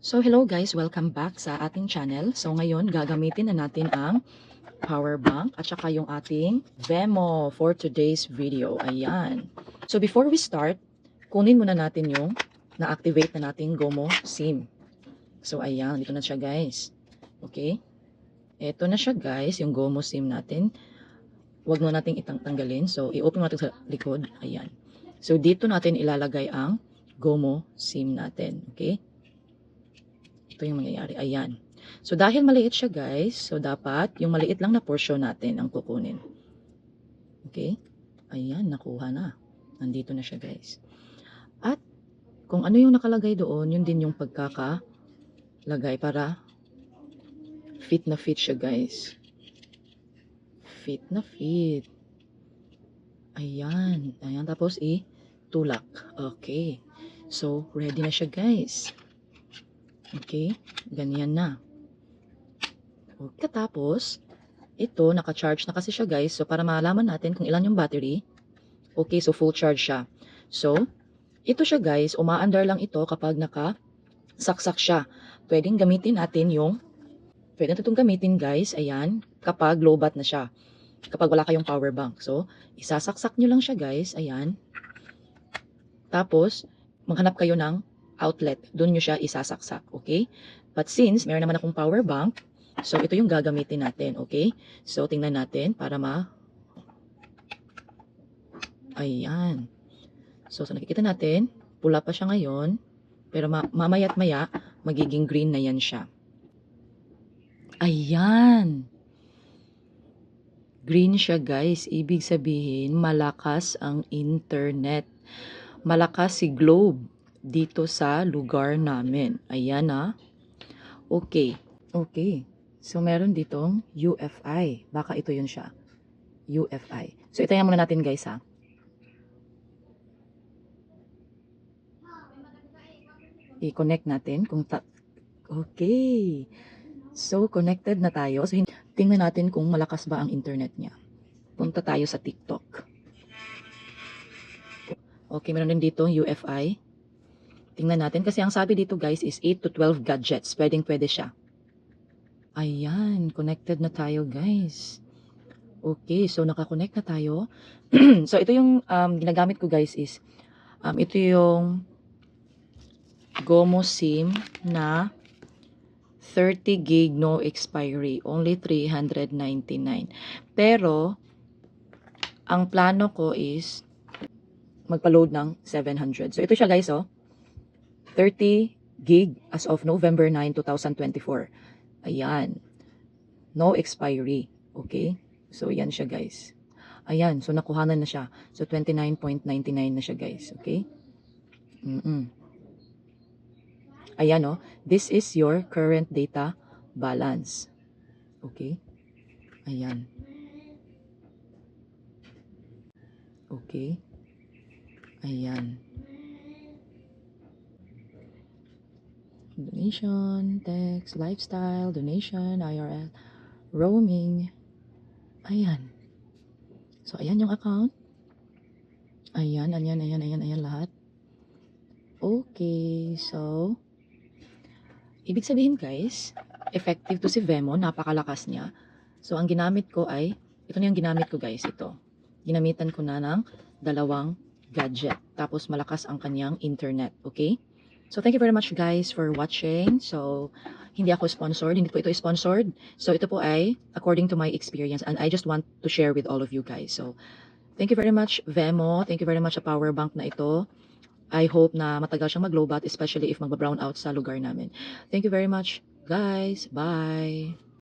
So hello guys, welcome back sa ating channel. So ngayon gagamitin na natin ang power bank at saka yung ating Vemo for today's video. Ayan. So before we start, kunin muna natin yung na-activate na nating Gomo SIM. So ayan, dito na siya guys. Okay? Ito na siya guys, yung Gomo SIM natin. Huwag mo nating tanggalin. So i-open natin sa likod. Ayan. So dito natin ilalagay ang Gomo SIM natin. Okay? Ito yung mangyayari. Ayan. So, dahil maliit siya, guys, so dapat yung maliit lang na portion natin ang kukunin. Okay? Ayan, nakuha na. Nandito na siya, guys. At, kung ano yung nakalagay doon, yun din yung pagkakalagay para fit na fit siya, guys. Fit na fit. Ayan. Ayan, tapos tulak. Okay. So, ready na siya, guys. Okay, ganyan na. Okay, tapos, ito, naka-charge na kasi siya guys. So, para malaman natin kung ilan yung battery. Okay, so full charge siya. So, ito siya guys, umaandar lang ito kapag naka-saksak siya. Pwedeng gamitin natin pwede natin itong gamitin guys, ayan, kapag low bat na siya. Kapag wala kayong power bank. So, isasaksak nyo lang siya guys, ayan. Tapos, maghanap kayo ng outlet, doon nyo siya isasaksak, okay? But since meron naman akong power bank, so ito yung gagamitin natin, okay? So tingnan natin para ayan. So nakikita natin, pula pa siya ngayon, pero mamaya't maya, magiging green na yan siya. Ayan. Green siya guys, ibig sabihin malakas ang internet. Malakas si Globe dito sa lugar namin. Ayan na. Okay. Okay. So, meron ditong UFI. Baka ito yun siya. UFI. So, itayan muna natin guys ha. I-connect natin kung okay. So, connected na tayo. So, tingnan natin kung malakas ba ang internet niya. Punta tayo sa TikTok. Okay, meron din dito UFI. Tingnan natin kasi ang sabi dito guys is 8 to 12 gadgets. Pwede siya. Ayan, connected na tayo guys. Okay, so nakakonect na tayo. So ito yung ginagamit ko guys is ito yung Gomo SIM na 30 gig no expiry, only 399. Pero ang plano ko is magpa-load ng 700. So ito siya guys, 30 gig as of November 9, 2024. Ayan. No expiry. Okay? So, yan siya guys. Ayan. So, nakuhanan na siya. So, 29.99 na siya guys. Okay? Ayan This is your current data balance. Okay? Ayan. Okay? Ayan. Donation, text, lifestyle, donation, IRL, roaming. Ayan. So, ayan yung account. Ayan lahat. Okay, so, ibig sabihin guys, effective to si Vemo, napakalakas niya. So, ang ginamit ko ay, ito na yung ginamit ko guys, ito. Ginamitan ko na ng 2 gadget. Tapos, malakas ang kanyang internet, okay? So, thank you very much guys for watching. So, hindi ako sponsored. Hindi po ito sponsored. So, ito po ay according to my experience and I just want to share with all of you guys. So, thank you very much Vemo. Thank you very much sa power bank na ito. I hope na matagal siyang mag-low bat, especially if magba-brown out sa lugar namin. Thank you very much guys. Bye!